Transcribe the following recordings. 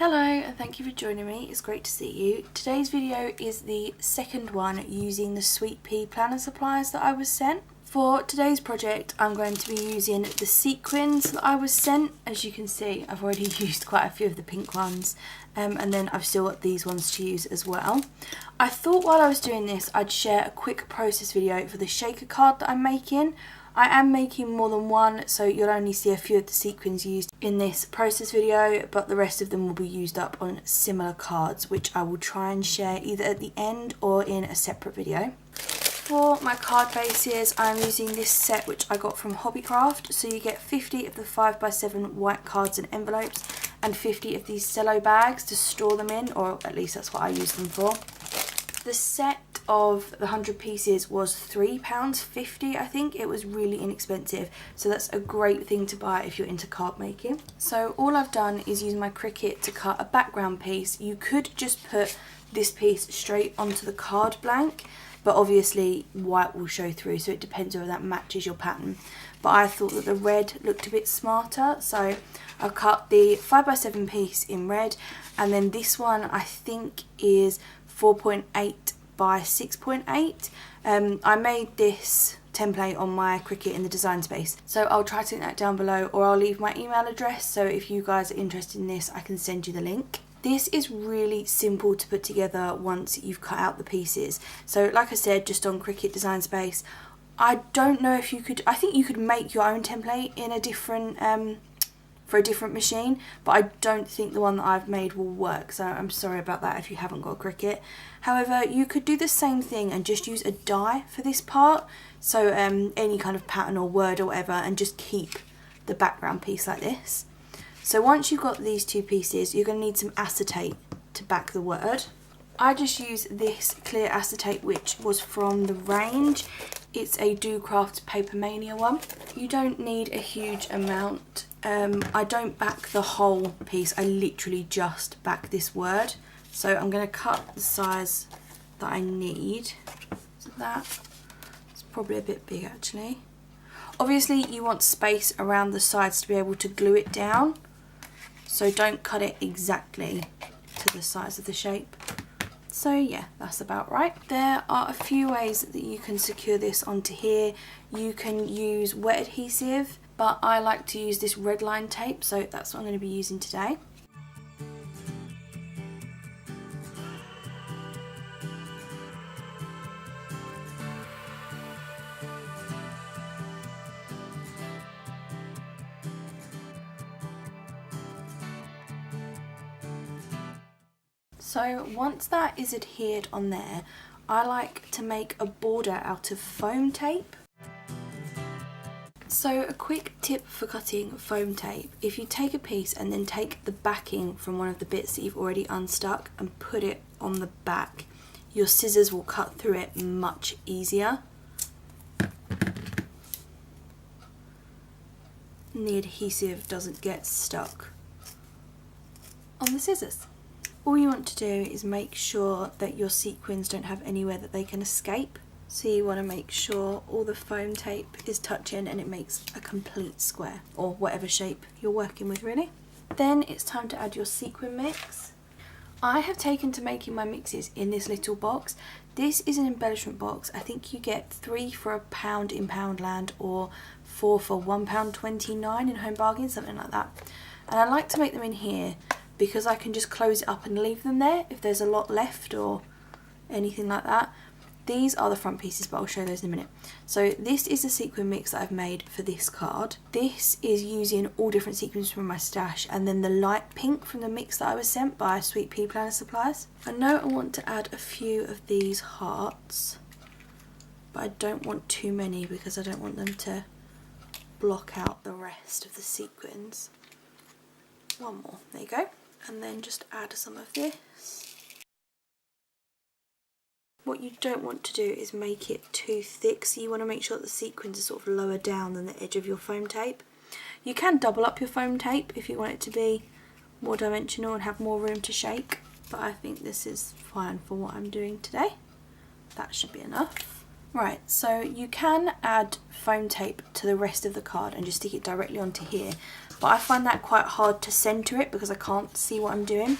Hello and thank you for joining me, it's great to see you. Today's video is the second one using the Sweet Pea planner supplies that I was sent. For today's project I'm going to be using the sequins that I was sent. As you can see, I've already used quite a few of the pink ones and then I've still got these ones to use as well. I thought while I was doing this I'd share a quick process video for the shaker card that I'm making. I am making more than one, so you'll only see a few of the sequins used in this process video, but the rest of them will be used up on similar cards, which I will try and share either at the end or in a separate video. For my card bases, I'm using this set which I got from Hobbycraft. So you get 50 of the 5x7 white cards and envelopes and 50 of these cello bags to store them in, or at least that's what I use them for. The set of the 100 pieces was £3.50, I think. It was really inexpensive, so that's a great thing to buy if you're into card making. So all I've done is use my Cricut to cut a background piece. You could just put this piece straight onto the card blank, but obviously white will show through, so it depends whether that matches your pattern. But I thought that the red looked a bit smarter, so I cut the 5x7 piece in red, and then this one I think is 4.8 by 6.8. I made this template on my Cricut in the design space, so I'll try to link that down below, or I'll leave my email address, so if you guys are interested in this I can send you the link. This is really simple to put together once you've cut out the pieces. So like I said, just on Cricut Design Space, I don't know if you could, I think you could make your own template in a different for a different machine, but I don't think the one that I've made will work, so I'm sorry about that if you haven't got Cricut. However, you could do the same thing and just use a die for this part, so any kind of pattern or word or whatever, and just keep the background piece like this. So once you've got these two pieces, you're going to need some acetate to back the word. I just use this clear acetate which was from the range. It's a Do Craft Paper Mania one. You don't need a huge amount. I don't back the whole piece, I literally just back this word. So I'm going to cut the size that I need. So that's probably a bit big actually. Obviously you want space around the sides to be able to glue it down, so don't cut it exactly to the size of the shape. So yeah, that's about right. There are a few ways that you can secure this onto here. You can use wet adhesive, but I like to use this red line tape, so that's what I'm going to be using today. So once that is adhered on there, I like to make a border out of foam tape. So a quick tip for cutting foam tape: if you take a piece and then take the backing from one of the bits that you've already unstuck and put it on the back, your scissors will cut through it much easier. And the adhesive doesn't get stuck on the scissors. All you want to do is make sure that your sequins don't have anywhere that they can escape. So you want to make sure all the foam tape is touching and it makes a complete square, or whatever shape you're working with really. Then it's time to add your sequin mix. I have taken to making my mixes in this little box. This is an embellishment box. I think you get 3 for £1 in Poundland or 4 for £1.29 in Home Bargains, something like that. And I like to make them in here because I can just close it up and leave them there if there's a lot left or anything like that. These are the front pieces, but I'll show those in a minute. So this is the sequin mix that I've made for this card. This is using all different sequins from my stash, and then the light pink from the mix that I was sent by Sweet Pea Planner Supplies. I know I want to add a few of these hearts, but I don't want too many because I don't want them to block out the rest of the sequins. One more, there you go. And then just add some of this. What you don't want to do is make it too thick, so you want to make sure that the sequins are sort of lower down than the edge of your foam tape. You can double up your foam tape if you want it to be more dimensional and have more room to shake, but I think this is fine for what I'm doing today. That should be enough. Right, so you can add foam tape to the rest of the card and just stick it directly onto here, but I find that quite hard to centre it because I can't see what I'm doing.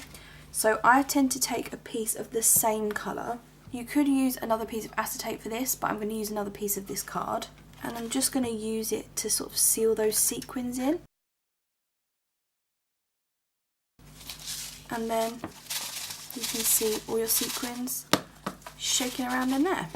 So I tend to take a piece of the same colour. You could use another piece of acetate for this, but I'm going to use another piece of this card. And I'm just going to use it to sort of seal those sequins in. And then you can see all your sequins shaking around in there.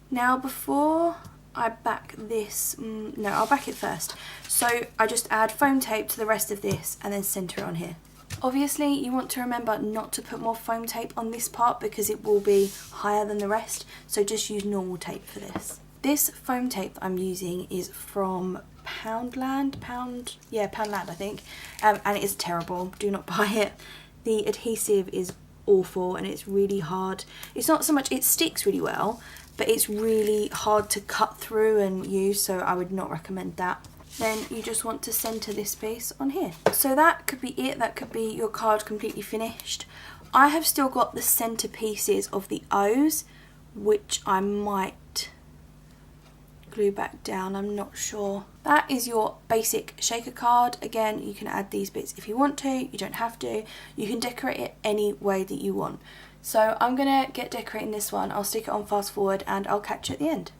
Now before I back this, no, I'll back it first. So I just add foam tape to the rest of this and then centre it on here. Obviously you want to remember not to put more foam tape on this part because it will be higher than the rest, so just use normal tape for this. This foam tape that I'm using is from Poundland I think, and it is terrible, do not buy it. The adhesive is awful and it's really hard. It's not so much, it sticks really well, but it's really hard to cut through and use, so I would not recommend that. Then you just want to centre this piece on here. So that could be it, that could be your card completely finished. I have still got the centre pieces of the O's, which I might glue back down, I'm not sure. That is your basic shaker card. Again, you can add these bits if you want to, you don't have to. You can decorate it any way that you want. So I'm gonna get decorating this one, I'll stick it on fast forward and I'll catch you at the end.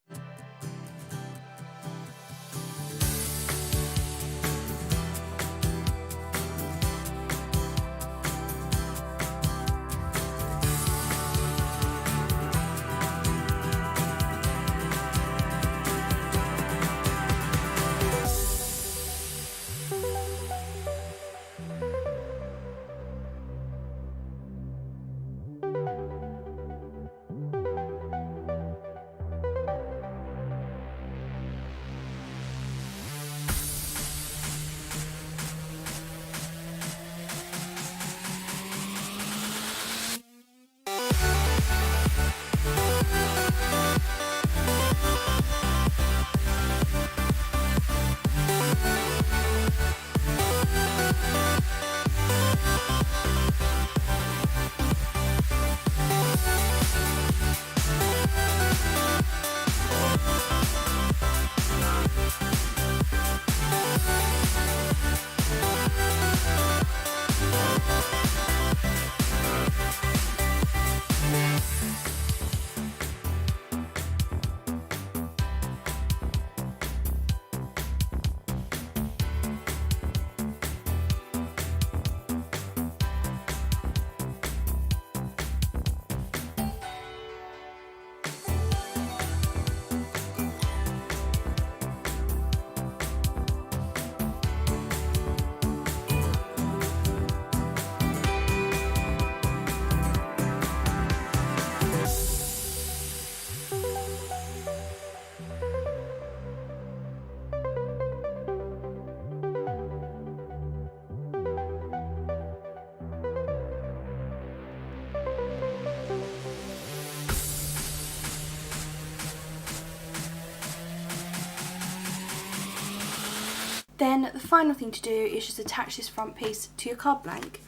Then the final thing to do is just attach this front piece to your card blank.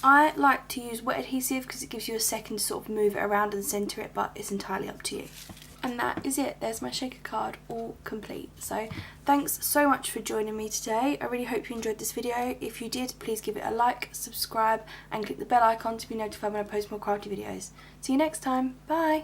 I like to use wet adhesive because it gives you a second to sort of move it around and centre it, but it's entirely up to you. And that is it, there's my shaker card all complete. So thanks so much for joining me today. I really hope you enjoyed this video. If you did, please give it a like, subscribe and click the bell icon to be notified when I post more crafty videos. See you next time, bye!